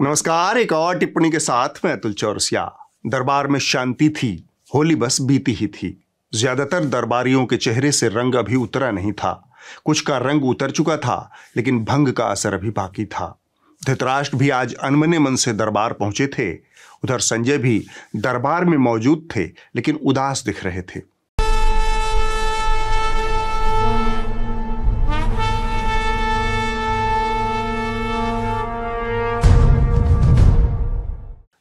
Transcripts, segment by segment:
नमस्कार। एक और टिप्पणी के साथ मैं अतुल चौरसिया। दरबार में शांति थी, होली बस बीती ही थी। ज्यादातर दरबारियों के चेहरे से रंग अभी उतरा नहीं था। कुछ का रंग उतर चुका था, लेकिन भंग का असर अभी बाकी था। धृतराष्ट्र भी आज अनमने मन से दरबार पहुंचे थे। उधर संजय भी दरबार में मौजूद थे, लेकिन उदास दिख रहे थे।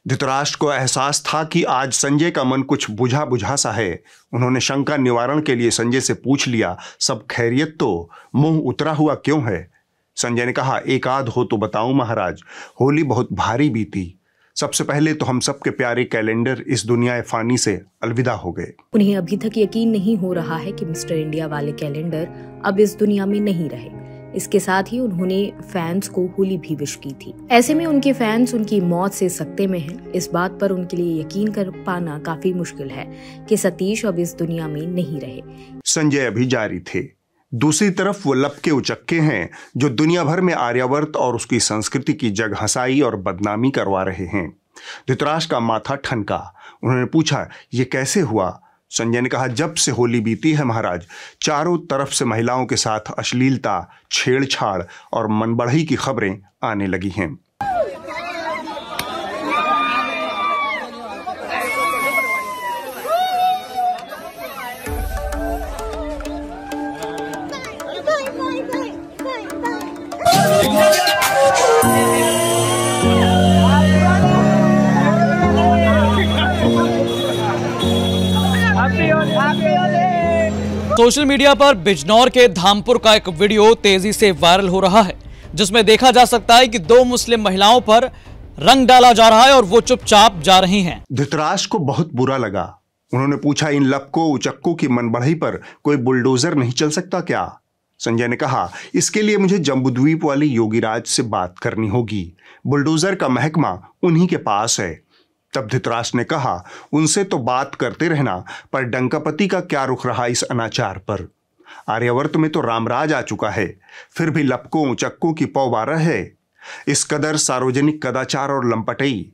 धृतराष्ट्र को एहसास था कि आज संजय का मन कुछ बुझा बुझा सा है। उन्होंने शंका निवारण के लिए संजय से पूछ लिया, सब खैरियत तो? मुंह उतरा हुआ क्यों है? संजय ने कहा, एक आध हो तो बताऊं महाराज, होली बहुत भारी बीती। सबसे पहले तो हम सबके प्यारे कैलेंडर इस दुनिया फानी से अलविदा हो गए। उन्हें अभी तक यकीन नहीं हो रहा है कि मिस्टर इंडिया वाले कैलेंडर अब इस दुनिया में नहीं रहे। इसके साथ ही उन्होंने फैंस को होली भी विश की थी। ऐसे में उनके फैंस उनकी मौत से सकते में हैं। इस बात पर उनके लिए यकीन कर पाना काफी मुश्किल है कि सतीश अब इस दुनिया में नहीं रहे। संजय अभी जारी थे। दूसरी तरफ वो लपके उचक्के हैं जो दुनिया भर में आर्यावर्त और उसकी संस्कृति की जगहंसाई और बदनामी करवा रहे हैं। धृतराष्ट्र का माथा ठनका। उन्होंने पूछा, ये कैसे हुआ? संजय ने कहा, जब से होली बीती है महाराज, चारों तरफ से महिलाओं के साथ अश्लीलता, छेड़छाड़ और मनबढ़ई की खबरें आने लगी हैं। सोशल मीडिया पर बिजनौर के धामपुर का एक वीडियो तेजी से वायरल हो रहा है, जिसमें देखा जा सकता है कि दो मुस्लिम महिलाओं पर रंग डाला जा रहा है और वो चुपचाप जा रही हैं। धृतराष्ट्र को बहुत बुरा लगा। उन्होंने पूछा, इन लपकों उचक्कों की मनबढ़ई पर कोई बुलडोजर नहीं चल सकता क्या? संजय ने कहा, इसके लिए मुझे जम्बूद्वीप वाली योगीराज से बात करनी होगी। बुलडोजर का महकमा उन्हीं के पास है। तब धृतराष्ट्र ने कहा, उनसे तो बात करते रहना, पर डंकापति का क्या रुख रहा इस अनाचार पर? आर्यावर्त में तो रामराज आ चुका है, फिर भी लपकों उचक्कों की पौबारह है। इस कदर सार्वजनिक कदाचार और लंपटई।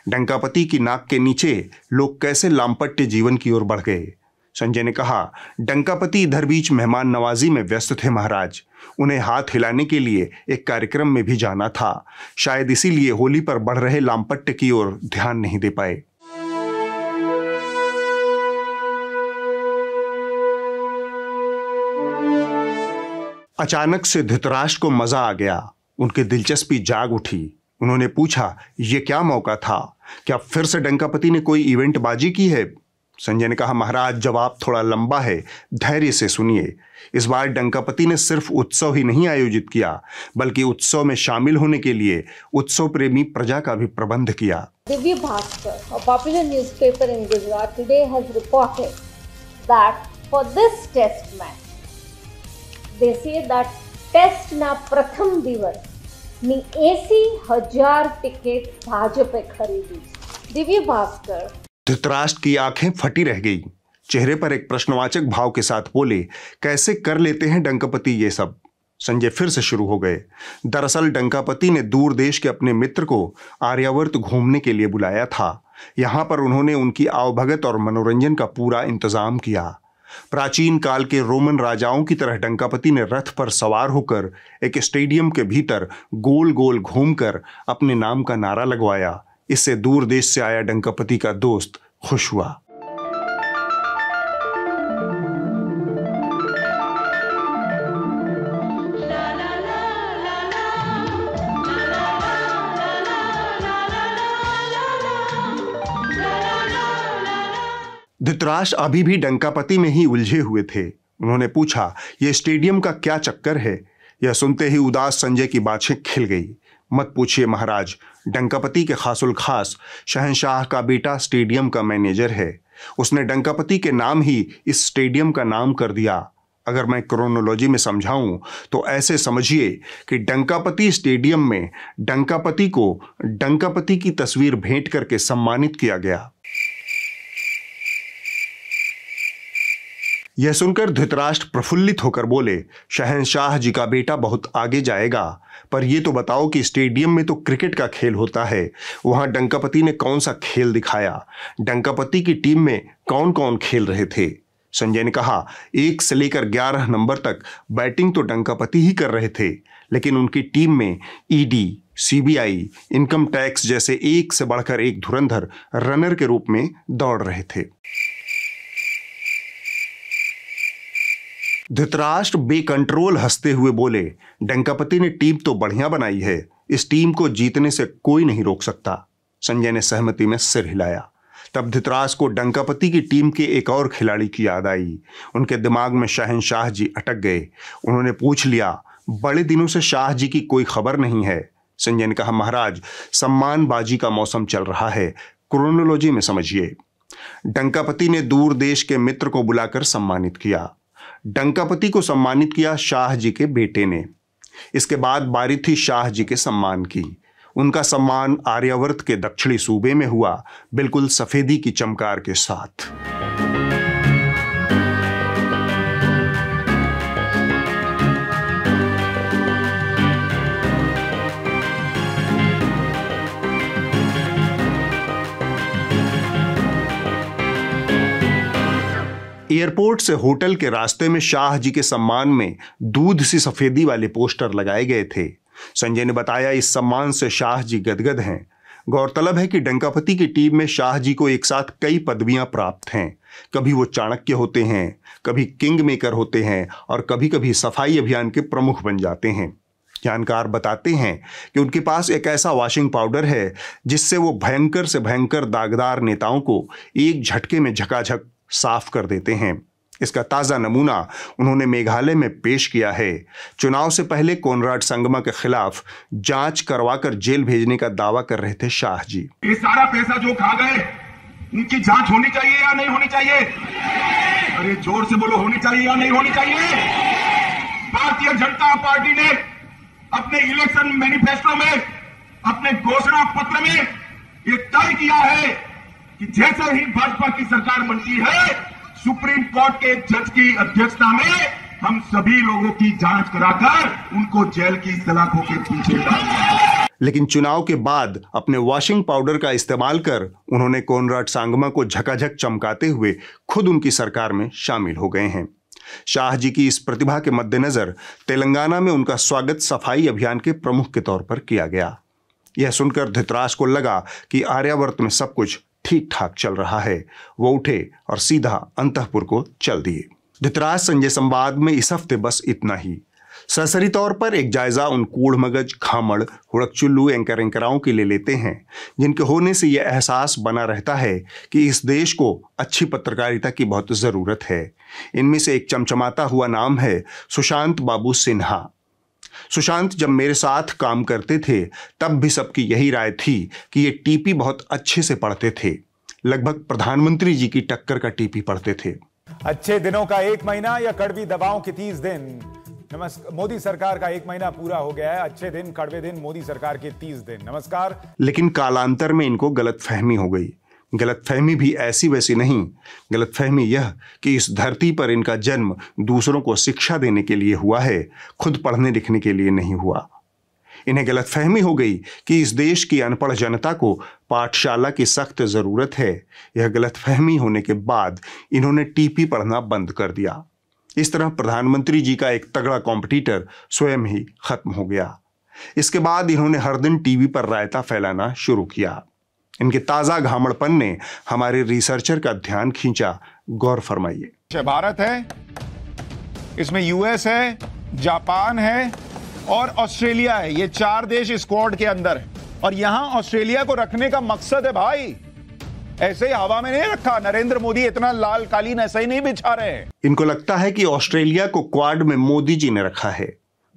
डंकापति की नाक के नीचे लोग कैसे लामपट्य जीवन की ओर बढ़ गए? संजय ने कहा, डंकापति इधर बीच मेहमान नवाजी में व्यस्त थे महाराज। उन्हें हाथ हिलाने के लिए एक कार्यक्रम में भी जाना था। शायद इसीलिए होली पर बढ़ रहे लामपट्य की ओर ध्यान नहीं दे पाए। अचानक से धृतराष्ट्र को मजा आ गया। उनकी दिलचस्पी जाग उठी। उन्होंने पूछा, यह क्या मौका था? क्या फिर से डंकापति ने कोई इवेंट बाजी की है? संजय ने कहा, महाराज जवाब थोड़ा लंबा है, धैर्य से सुनिए। इस बार डंकापति ने सिर्फ उत्सव ही नहीं आयोजित किया, बल्कि उत्सव में शामिल होने के लिए उत्सव प्रेमी प्रजा का भी प्रबंध किया। Divya Bhaskar, a popular newspaper in Gujarat today has reported that for this test match, they say that test ना प्रथम दिवस ની 80,000 टिकट भाजपे खरीदी। दिव्य भास्कर। धृतराष्ट्र की आंखें फटी रह गई। चेहरे पर एक प्रश्नवाचक भाव के साथ बोले, कैसे कर लेते हैं डंकापति ये सब? संजय फिर से शुरू हो गए। दरअसल डंकापति ने दूर देश के अपने मित्र को आर्यावर्त घूमने के लिए बुलाया था। यहां पर उन्होंने उनकी आवभगत और मनोरंजन का पूरा इंतजाम किया। प्राचीन काल के रोमन राजाओं की तरह डंकापति ने रथ पर सवार होकर एक स्टेडियम के भीतर गोल गोल घूमकर अपने नाम का नारा लगवाया। इससे दूर देश से आया डंकापति का दोस्त खुश हुआ। धृतराष्ट्र अभी भी डंकापति में ही उलझे हुए थे। उन्होंने पूछा, यह स्टेडियम का क्या चक्कर है? यह सुनते ही उदास संजय की बातें खिल गई। मत पूछिए महाराज, डंकापति के खासुल खास शहंशाह का बेटा स्टेडियम का मैनेजर है। उसने डंकापति के नाम ही इस स्टेडियम का नाम कर दिया। अगर मैं क्रोनोलॉजी में समझाऊं तो ऐसे समझिए कि डंकापति स्टेडियम में डंकापति को डंकापति की तस्वीर भेंट करके सम्मानित किया गया। यह सुनकर धृतराष्ट्र प्रफुल्लित होकर बोले, शहंशाह जी का बेटा बहुत आगे जाएगा, पर यह तो बताओ कि स्टेडियम में तो क्रिकेट का खेल होता है, वहां डंकापति ने कौन सा खेल दिखाया? डंकापति की टीम में कौन कौन खेल रहे थे? संजय ने कहा, 1 से लेकर 11 नंबर तक बैटिंग तो डंकापति ही कर रहे थे, लेकिन उनकी टीम में ईडी, सीबीआई, इनकम टैक्स जैसे एक से बढ़कर एक धुरंधर रनर के रूप में दौड़ रहे थे। धृतराष्ट्र बेकंट्रोल हंसते हुए बोले, डंकापति ने टीम तो बढ़िया बनाई है, इस टीम को जीतने से कोई नहीं रोक सकता। संजय ने सहमति में सिर हिलाया। तब धृतराष्ट्र को डंकापति की टीम के एक और खिलाड़ी की याद आई। उनके दिमाग में शहंशाह जी अटक गए। उन्होंने पूछ लिया, बड़े दिनों से शाह जी की कोई खबर नहीं है। संजय ने कहा, महाराज, सम्मानबाजी का मौसम चल रहा है, क्रोनोलॉजी में समझिए। डंकापति ने दूर देश के मित्र को बुलाकर सम्मानित किया। डंकापति को सम्मानित किया शाह जी के बेटे ने। इसके बाद बारी थी शाह जी के सम्मान की। उनका सम्मान आर्यावर्त के दक्षिणी सूबे में हुआ, बिल्कुल सफेदी की चमकार के साथ। एयरपोर्ट से होटल के रास्ते में शाह जी के सम्मान में दूध सी सफेदी वाले पोस्टर लगाए गए थे। संजय ने बताया, इस सम्मान से शाह जी गदगद हैं। गौरतलब है कि डंकापति की टीम में शाह जी को एक साथ कई पदवियां प्राप्त हैं। कभी वो चाणक्य होते हैं, कभी किंग मेकर होते हैं और कभी कभी सफाई अभियान के प्रमुख बन जाते हैं। जानकार बताते हैं कि उनके पास एक ऐसा वॉशिंग पाउडर है जिससे वो भयंकर से भयंकर दागदार नेताओं को एक झटके में झकाझक साफ कर देते हैं। इसका ताजा नमूना उन्होंने मेघालय में पेश किया है। चुनाव से पहले कोनराड संगमा के खिलाफ जांच करवाकर जेल भेजने का दावा कर रहे थे शाह जी। ये सारा पैसा जो खा गए, उनकी जांच होनी चाहिए या नहीं होनी चाहिए? अरे जोर से बोलो, होनी चाहिए या नहीं होनी चाहिए? भारतीय जनता पार्टी ने अपने इलेक्शन मैनिफेस्टो में, अपने घोषणा पत्र में ये तय किया है कि जैसे ही भाजपा की सरकार बनती है, सुप्रीम कोर्ट के जज की अध्यक्षता में हम सभी लोगों की जांच कराकर उनको जेल की सलाखों के पीछे डालेंगे। लेकिन चुनाव के बाद अपने वॉशिंग पाउडर का इस्तेमाल कर उन्होंने कोनराड सांगमा को झकाझक चमकाते हुए खुद उनकी सरकार में शामिल हो गए हैं। शाह जी की इस प्रतिभा के मद्देनजर तेलंगाना में उनका स्वागत सफाई अभियान के प्रमुख के तौर पर किया गया। यह सुनकर धृतराष्ट्र को लगा कि आर्यावर्त में सब कुछ ठीक ठाक चल रहा है। वो उठे और सीधा अंतःपुर को चल दिए। धृतराष्ट्र संजय संवाद में इस हफ्ते बस इतना ही। सरसरी तौर पर एक जायजा उन कूढ़ मगज, खामड़, हुड़कचुल्लू एंकराओं के ले लेते हैं जिनके होने से यह एहसास बना रहता है कि इस देश को अच्छी पत्रकारिता की बहुत ज़रूरत है। इनमें से एक चमचमाता हुआ नाम है सुशांत बाबू सिन्हा। सुशांत जब मेरे साथ काम करते थे तब भी सबकी यही राय थी कि ये टीपी बहुत अच्छे से पढ़ते थे। लगभग प्रधानमंत्री जी की टक्कर का टीपी पढ़ते थे। अच्छे दिनों का 1 महीना या कड़वी दवाओं के 30 दिन। नमस्कार, मोदी सरकार का 1 महीना पूरा हो गया है। अच्छे दिन, कड़वे दिन, मोदी सरकार के 30 दिन। नमस्कार। लेकिन कालांतर में इनको गलतफहमी हो गई। गलतफहमी भी ऐसी वैसी नहीं। गलतफहमी यह कि इस धरती पर इनका जन्म दूसरों को शिक्षा देने के लिए हुआ है, खुद पढ़ने लिखने के लिए नहीं हुआ। इन्हें गलतफहमी हो गई कि इस देश की अनपढ़ जनता को पाठशाला की सख्त ज़रूरत है। यह गलतफहमी होने के बाद इन्होंने टीपी पढ़ना बंद कर दिया। इस तरह प्रधानमंत्री जी का एक तगड़ा कॉम्पिटिटर स्वयं ही खत्म हो गया। इसके बाद इन्होंने हर दिन टीवी पर रायता फैलाना शुरू किया। इनके ताजा घामड़पन ने हमारे रिसर्चर का ध्यान खींचा। गौर फरमाइए। भारत है, इसमें यूएस है, जापान है और ऑस्ट्रेलिया है। ये 4 देश स्क्वाड के अंदर है और यहां ऑस्ट्रेलिया को रखने का मकसद है भाई, ऐसे ही हवा में नहीं रखा। नरेंद्र मोदी इतना लाल कालीन ऐसा ही नहीं बिछा रहे हैं। इनको लगता है कि ऑस्ट्रेलिया को क्वाड में मोदी जी ने रखा है।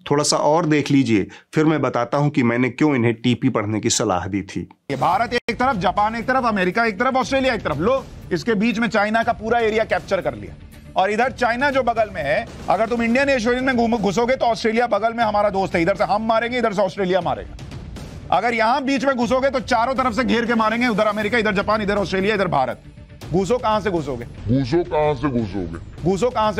थोड़ा सा और देख लीजिए, फिर मैं बताता हूं कि मैंने क्यों इन्हें टीपी पढ़ने की सलाह दी थी। ये भारत एक तरफ, जापान एक तरफ, अमेरिका एक तरफ, ऑस्ट्रेलिया एक तरफ। लो, इसके बीच में चाइना का पूरा एरिया कैप्चर कर लिया। और इधर चाइना जो बगल में है, अगर तुम इंडियन ओशियन में घुसोगे तो ऑस्ट्रेलिया बगल में हमारा दोस्त है। इधर से हम मारेंगे, इधर से ऑस्ट्रेलिया मारेगा। अगर यहां बीच में घुसोगे तो चारों तरफ से घेर के मारेंगे। उधर अमेरिका, इधर जापान, इधर ऑस्ट्रेलिया, इधर भारत। घुसो कहां से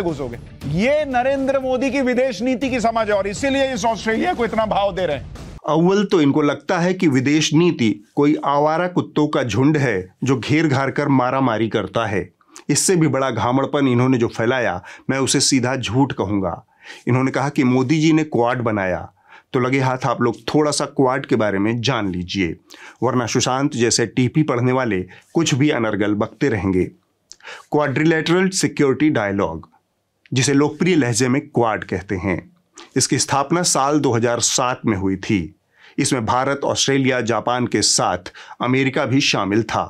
घुसोगे? ये नरेंद्र मोदी की विदेश नीति की समझ है और इसीलिए इस ऑस्ट्रेलिया को इतना भाव दे रहे हैं। अव्वल तो इनको लगता है कि विदेश नीति कोई आवारा कुत्तों का झुंड है जो घेर घार कर मारामारी करता है। इससे भी बड़ा घामड़पन इन्होंने जो फैलाया, मैं उसे सीधा झूठ कहूंगा। इन्होंने कहा कि मोदी जी ने क्वाड बनाया, तो लगे हाथ आप लोग थोड़ा सा क्वाड के बारे में जान लीजिए, वरना सुशांत जैसे टीपी पढ़ने वाले कुछ भी अनर्गल बकते रहेंगे। क्वाड्रिलेटरल सिक्योरिटी डायलॉग, जिसे लोकप्रिय लहजे में क्वाड कहते हैं, इसकी स्थापना साल 2007 में हुई थी। इसमें भारत, ऑस्ट्रेलिया, जापान के साथ अमेरिका भी शामिल था।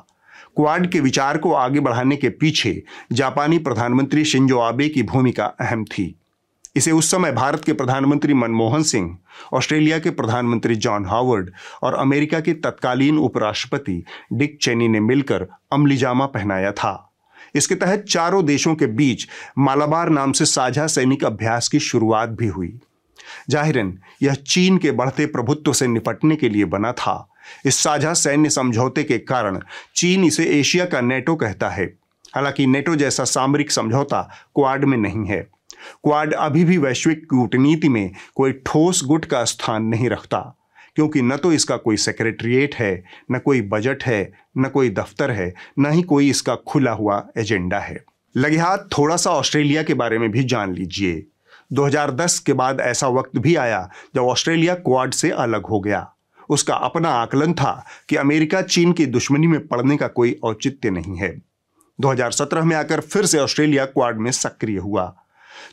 क्वाड के विचार को आगे बढ़ाने के पीछे जापानी प्रधानमंत्री शिंजो आबे की भूमिका अहम थी। इसे उस समय भारत के प्रधानमंत्री मनमोहन सिंह, ऑस्ट्रेलिया के प्रधानमंत्री जॉन हॉवर्ड और अमेरिका के तत्कालीन उपराष्ट्रपति डिक चेनी ने मिलकर अमलीजामा पहनाया था। इसके तहत चारों देशों के बीच मालाबार नाम से साझा सैनिक अभ्यास की शुरुआत भी हुई। जाहिरन यह चीन के बढ़ते प्रभुत्व से निपटने के लिए बना था। इस साझा सैन्य समझौते के कारण चीन इसे एशिया का नेटो कहता है। हालांकि नेटो जैसा सामरिक समझौता क्वाड में नहीं है। क्वाड अभी भी वैश्विक कूटनीति में कोई ठोस गुट का स्थान नहीं रखता, क्योंकि न तो इसका कोई सेक्रेटरिएट है, न कोई बजट है, न कोई दफ्तर है, न ही कोई इसका खुला हुआ एजेंडा है। लगे हाथ थोड़ा सा ऑस्ट्रेलिया के बारे में भी जान लीजिए। 2010 के बाद ऐसा वक्त भी आया जब ऑस्ट्रेलिया क्वाड से अलग हो गया। उसका अपना आकलन था कि अमेरिका चीन की दुश्मनी में पड़ने का कोई औचित्य नहीं है। 2017 में आकर फिर से ऑस्ट्रेलिया क्वाड में सक्रिय हुआ।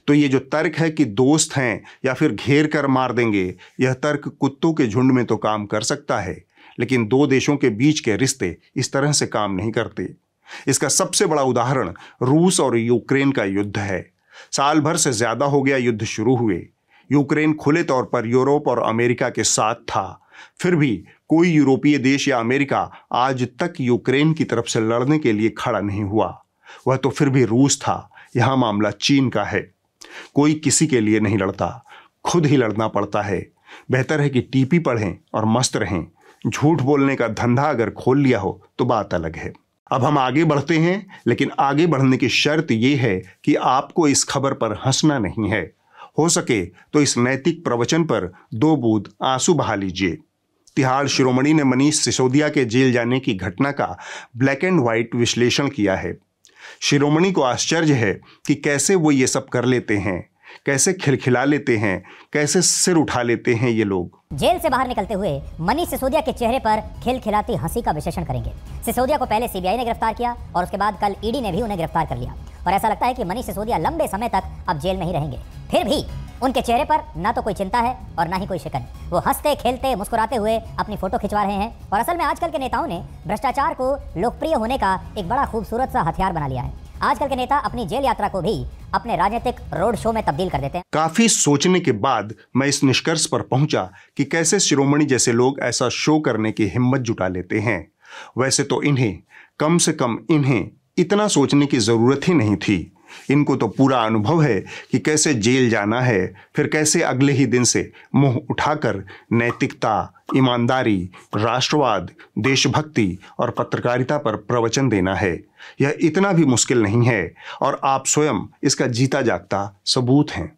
तो ये जो तर्क है कि दोस्त हैं या फिर घेर कर मार देंगे, यह तर्क कुत्तों के झुंड में तो काम कर सकता है, लेकिन दो देशों के बीच के रिश्ते इस तरह से काम नहीं करते। इसका सबसे बड़ा उदाहरण रूस और यूक्रेन का युद्ध है। साल भर से ज्यादा हो गया युद्ध शुरू हुए। यूक्रेन खुले तौर पर यूरोप और अमेरिका के साथ था, फिर भी कोई यूरोपीय देश या अमेरिका आज तक यूक्रेन की तरफ से लड़ने के लिए खड़ा नहीं हुआ। वह तो फिर भी रूस था। यहां मामला चीन का है। कोई किसी के लिए नहीं लड़ता, खुद ही लड़ना पड़ता है। बेहतर है कि टीपी पढ़ें और मस्त रहें। झूठ बोलने का धंधा अगर खोल लिया हो तो बात अलग है। अब हम आगे बढ़ते हैं, लेकिन आगे बढ़ने की शर्त यह है कि आपको इस खबर पर हंसना नहीं है। हो सके तो इस नैतिक प्रवचन पर 2 बूंद आंसू बहा लीजिए। तिहाड़ शिरोमणि ने मनीष सिसोदिया के जेल जाने की घटना का ब्लैक एंड व्हाइट विश्लेषण किया है। शिरोमणि को आश्चर्य है कि कैसे वो ये सब कर लेते हैं, कैसे खिलखिला लेते हैं, कैसे सिर उठा लेते हैं ये लोग। जेल से बाहर निकलते हुए मनीष सिसोदिया के चेहरे पर खिलखिलाती हंसी का विश्लेषण करेंगे। सिसोदिया को पहले सीबीआई ने गिरफ्तार किया और उसके बाद कल ईडी ने भी उन्हें गिरफ्तार कर लिया और ऐसा लगता है कि मनीष सिसोदिया लंबे समय तक अब जेल में ही रहेंगे। फिर भी उनके चेहरे पर ना तो कोई चिंता है और ना ही कोई शिकन। वो हंसते खेलते मुस्कुराते हुए अपनी फोटो खिंचवा रहे हैं और असल में आजकल के नेताओं ने भ्रष्टाचार को लोकप्रिय होने का एक बड़ा खूबसूरत सा हथियार बना लिया है। आजकल के नेता अपनी जेल यात्रा को भी अपने राजनीतिक रोड शो में तब्दील कर देते हैं। काफी सोचने के बाद मैं इस निष्कर्ष पर पहुंचा कि कैसे शिरोमणि जैसे लोग ऐसा शो करने की हिम्मत जुटा लेते हैं। वैसे तो इन्हें, कम से कम इन्हें इतना सोचने की जरूरत ही नहीं थी। इनको तो पूरा अनुभव है कि कैसे जेल जाना है, फिर कैसे अगले ही दिन से मुंह उठाकर नैतिकता, ईमानदारी, राष्ट्रवाद, देशभक्ति और पत्रकारिता पर प्रवचन देना है। यह इतना भी मुश्किल नहीं है और आप स्वयं इसका जीता जागता सबूत हैं।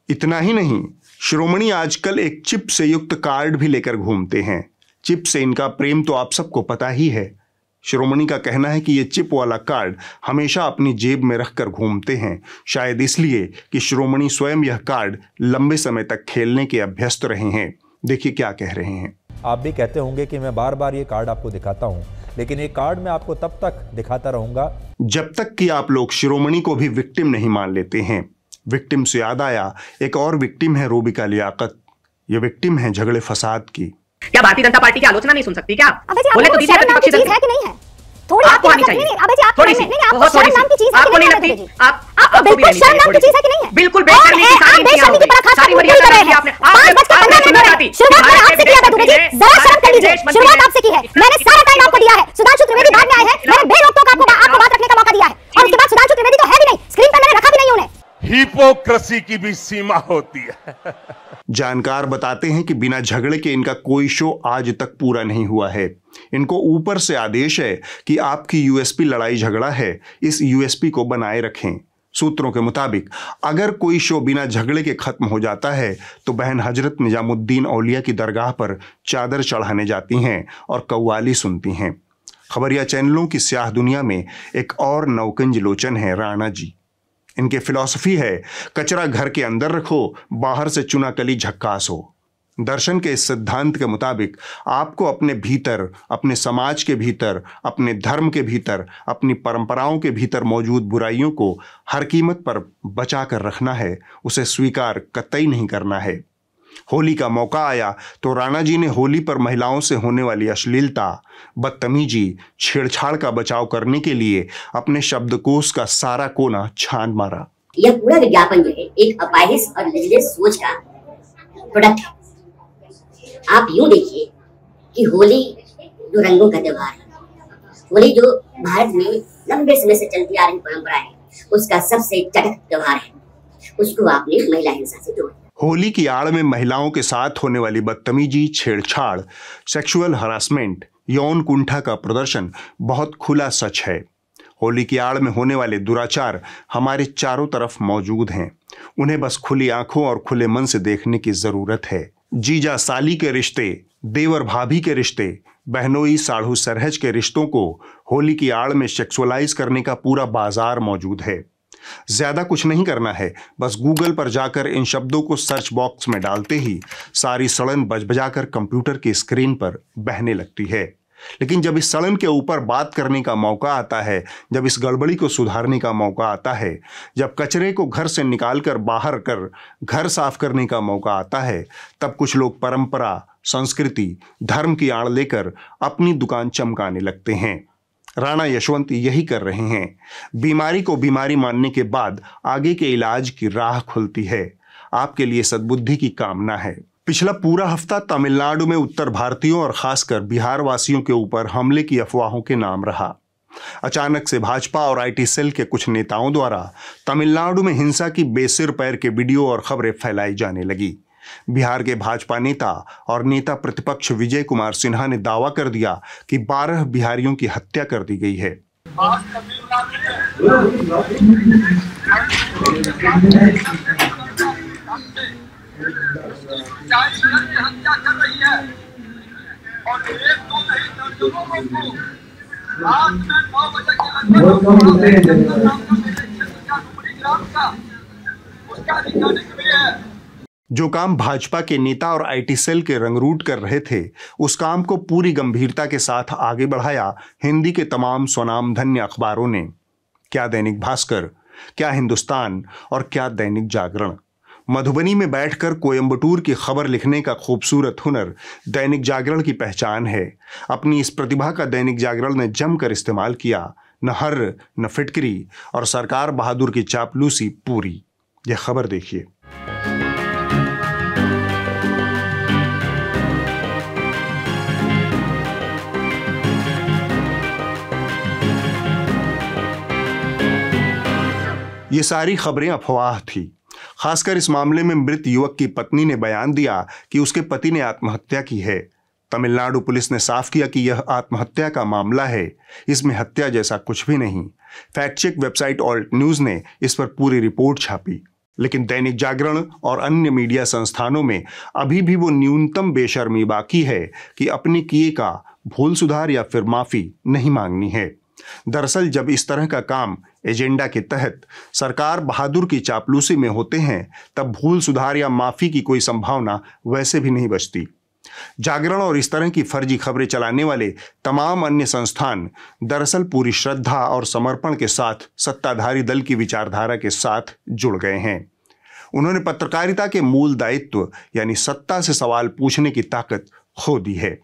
इतना ही नहीं, शिरोमणि आजकल एक चिप से युक्त कार्ड भी लेकर घूमते हैं। चिप से इनका प्रेम तो आप सबको पता ही है। शिरोमणि का कहना है कि ये चिप वाला कार्ड हमेशा अपनी जेब में रखकर घूमते हैं, शायद इसलिए कि शिरोमणि स्वयं यह कार्ड लंबे समय तक खेलने के अभ्यस्त रहे हैं। देखिए क्या कह रहे हैं। आप भी कहते होंगे कि मैं बार बार ये कार्ड आपको दिखाता हूं, लेकिन ये कार्ड मैं आपको तब तक दिखाता रहूंगा जब तक कि आप लोग शिरोमणि को भी विक्टिम नहीं मान लेते हैं। विक्टिम से याद आया, एक और विक्टिम है रूबिका लियाकत। ये विक्टिम है झगड़े फसाद की। क्या भारतीय जनता पार्टी की आलोचना नहीं सुन सकती क्या? बोले तो दीजिए प्रतिपक्षी दल है कि नहीं है? थोड़ी आपको आनी चाहिए। थोड़ी सी, बहुत थोड़ी सी। आपको नहीं लगती? आपको भी नहीं चाहिए थोड़ी सी। बिल्कुल बेशर्मी की सारी नीतियां हो गई, सारी मर्यादा रखी आपने। आपने सुनना चाहती शुरुआत आपसे किया था दुबे जी, जरा शर्म कर लीजिए। शुरुआत आपसे की है, मैंने सारा टाइम आपको दिया है। सुधांशु त्रिवेदी बाद में आए हैं, मैंने बेरोक-टोक आपको बात रखने का मौका दिया है और उसके बाद सुधांशु त्रिवेदी तो है भी नहीं, स्क्रीन पर मैंने रखा भी नहीं उन्हें। हिपोक्रेसी की भी सीमा होती है। जानकार बताते हैं कि बिना झगड़े के इनका कोई शो आज तक पूरा नहीं हुआ है। इनको ऊपर से आदेश है कि आपकी यूएसपी लड़ाई झगड़ा है, इस यूएसपी को बनाए रखें। सूत्रों के मुताबिक अगर कोई शो बिना झगड़े के खत्म हो जाता है तो बहन हजरत निजामुद्दीन औलिया की दरगाह पर चादर चढ़ाने जाती हैं और कव्वाली सुनती हैं। खबरिया चैनलों की स्याह दुनिया में एक और नवकंज लोचन है राणा जी। इनके फिलॉसफी है कचरा घर के अंदर रखो, बाहर से चुनाकली झक्कास हो। दर्शन के इस सिद्धांत के मुताबिक आपको अपने भीतर, अपने समाज के भीतर, अपने धर्म के भीतर, अपनी परंपराओं के भीतर मौजूद बुराइयों को हर कीमत पर बचा कर रखना है, उसे स्वीकार कतई नहीं करना है। होली का मौका आया तो राणा जी ने होली पर महिलाओं से होने वाली अश्लीलता, बदतमीजी, छेड़छाड़ का बचाव करने के लिए अपने शब्दकोश का सारा कोना छान मारा। यह पूरा विज्ञापन जो है एक अपाहिज और लेजलेस सोच का प्रोडक्ट है। आप यूं देखिए कि होली जो रंगों का त्योहार है, होली जो भारत में लंबे समय से चलती आ रही परंपरा है, उसका सबसे चटक त्योहार है, उसको आपने महिला हिंसा से जोड़। होली की आड़ में महिलाओं के साथ होने वाली बदतमीजी, छेड़छाड़, सेक्सुअल हरासमेंट, यौन कुंठा का प्रदर्शन बहुत खुला सच है। होली की आड़ में होने वाले दुराचार हमारे चारों तरफ मौजूद हैं। उन्हें बस खुली आंखों और खुले मन से देखने की जरूरत है। जीजा साली के रिश्ते, देवर भाभी के रिश्ते, बहनोई साढ़ू सरहज के रिश्तों को होली की आड़ में सेक्सुअलाइज करने का पूरा बाजार मौजूद है। ज्यादा कुछ नहीं करना है, बस गूगल पर जाकर इन शब्दों को सर्च बॉक्स में डालते ही सारी सड़न बजबजाकर कंप्यूटर की स्क्रीन पर बहने लगती है। लेकिन जब इस सड़न के ऊपर बात करने का मौका आता है, जब इस गड़बड़ी को सुधारने का मौका आता है, जब कचरे को घर से निकालकर बाहर कर घर साफ करने का मौका आता है, तब कुछ लोग परंपरा, संस्कृति, धर्म की आड़ लेकर अपनी दुकान चमकाने लगते हैं। राणा यशवंत यही कर रहे हैं। बीमारी को बीमारी मानने के बाद आगे के इलाज की राह खुलती है। आपके लिए सद्बुद्धि की कामना है। पिछला पूरा हफ्ता तमिलनाडु में उत्तर भारतीयों और खासकर बिहार वासियों के ऊपर हमले की अफवाहों के नाम रहा। अचानक से भाजपा और आईटी सेल के कुछ नेताओं द्वारा तमिलनाडु में हिंसा की बेसिर पैर के वीडियो और खबरें फैलाई जाने लगी। बिहार के भाजपा नेता और नेता प्रतिपक्ष विजय कुमार सिन्हा ने दावा कर दिया कि 12 बिहारियों की हत्या कर दी गई है। जो काम भाजपा के नेता और आईटी सेल के रंगरूट कर रहे थे, उस काम को पूरी गंभीरता के साथ आगे बढ़ाया हिंदी के तमाम स्वनामधन्य अखबारों ने। क्या दैनिक भास्कर, क्या हिंदुस्तान और क्या दैनिक जागरण। मधुबनी में बैठकर कोयंबटूर की खबर लिखने का खूबसूरत हुनर दैनिक जागरण की पहचान है। अपनी इस प्रतिभा का दैनिक जागरण ने जमकर इस्तेमाल किया। न हर्र, न फिटकरी और सरकार बहादुर की चापलूसी पूरी। यह खबर देखिए। ये सारी खबरें अफवाह थी। खासकर इस मामले में मृत युवक की पत्नी ने बयान दिया कि उसके पति ने आत्महत्या की है। तमिलनाडु पुलिस ने साफ किया कि यह आत्महत्या का मामला है, इसमें हत्या जैसा कुछ भी नहीं। Fact check website Alt News ने इस पर पूरी रिपोर्ट छापी, लेकिन दैनिक जागरण और अन्य मीडिया संस्थानों में अभी भी वो न्यूनतम बेशर्मी बाकी है कि अपने किए का भूल सुधार या फिर माफी नहीं मांगनी है। दरअसल जब इस तरह का काम एजेंडा के तहत सरकार बहादुर की चापलूसी में होते हैं, तब भूल सुधार या माफी की कोई संभावना वैसे भी नहीं बचती। जागरण और इस तरह की फर्जी खबरें चलाने वाले तमाम अन्य संस्थान दरअसल पूरी श्रद्धा और समर्पण के साथ सत्ताधारी दल की विचारधारा के साथ जुड़ गए हैं। उन्होंने पत्रकारिता के मूल दायित्व यानी सत्ता से सवाल पूछने की ताकत खो दी है।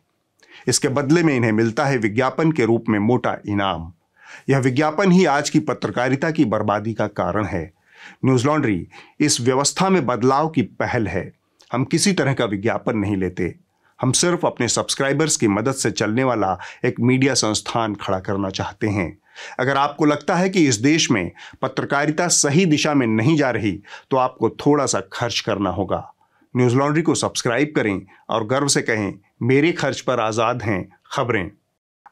इसके बदले में इन्हें मिलता है विज्ञापन के रूप में मोटा इनाम। यह विज्ञापन ही आज की पत्रकारिता की बर्बादी का कारण है। न्यूज लॉन्ड्री इस व्यवस्था में बदलाव की पहल है। हम किसी तरह का विज्ञापन नहीं लेते, हम सिर्फ अपने सब्सक्राइबर्स की मदद से चलने वाला एक मीडिया संस्थान खड़ा करना चाहते हैं। अगर आपको लगता है कि इस देश में पत्रकारिता सही दिशा में नहीं जा रही, तो आपको थोड़ा सा खर्च करना होगा। न्यूज लॉन्ड्री को सब्सक्राइब करें और गर्व से कहें, मेरे खर्च पर आजाद हैं खबरें।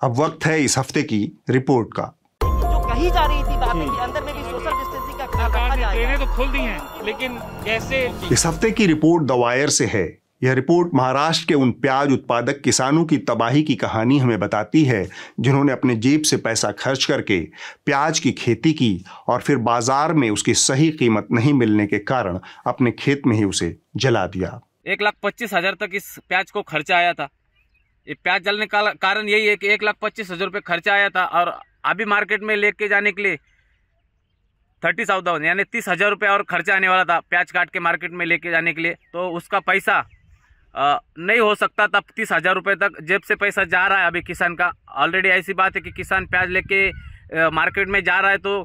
अब वक्त है इस हफ्ते की रिपोर्ट का। जो कही जा रही थी बातें कि अंदर में भी सोशल डिस्टेंसिंग का ख्याल रखा जाएगा। ट्रेनें तो खुल दी हैं, लेकिन कैसे? इस हफ्ते की रिपोर्ट द वायर से है। यह रिपोर्ट महाराष्ट्र के उन प्याज उत्पादक किसानों की तबाही की कहानी हमें बताती है जिन्होंने अपने जेब से पैसा खर्च करके प्याज की खेती की और फिर बाजार में उसकी सही कीमत नहीं मिलने के कारण अपने खेत में ही उसे जला दिया। 1,25,000 तक इस प्याज को खर्चा आया था। ये प्याज जलने का कारण यही है कि 1,25,000 रुपये खर्चा आया था और अभी मार्केट में लेके जाने के लिए 30,000 यानी 30,000 रुपये और खर्चा आने वाला था प्याज काट के मार्केट में लेके जाने के लिए। तो उसका पैसा नहीं हो सकता था 30,000 रुपये तक जेब से पैसा जा रहा है अभी किसान का। ऑलरेडी ऐसी बात है कि किसान प्याज लेके मार्केट में जा रहा है तो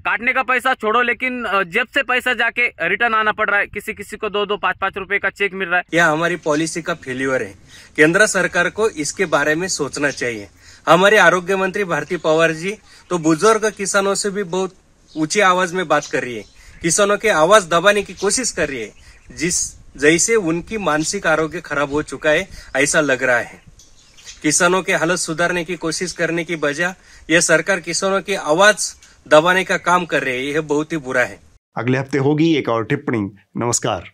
काटने का पैसा छोड़ो, लेकिन जेब से पैसा जाके रिटर्न आना पड़ रहा है। किसी किसी को 2-2, 5-5 रुपए का चेक मिल रहा है। यह हमारी पॉलिसी का फेल्यूर है। केंद्र सरकार को इसके बारे में सोचना चाहिए। हमारे आरोग्य मंत्री भारती पवार जी तो बुजुर्ग किसानों से भी बहुत ऊंची आवाज में बात कर रही है, किसानों की आवाज दबाने की कोशिश कर रही है, जैसे उनकी मानसिक आरोग्य खराब हो चुका है ऐसा लग रहा है। किसानों की हालत सुधारने की कोशिश करने की बजाय यह सरकार किसानों की आवाज दबाने का काम कर रही है। यह बहुत ही बुरा है। अगले हफ्ते होगी एक और टिप्पणी। नमस्कार।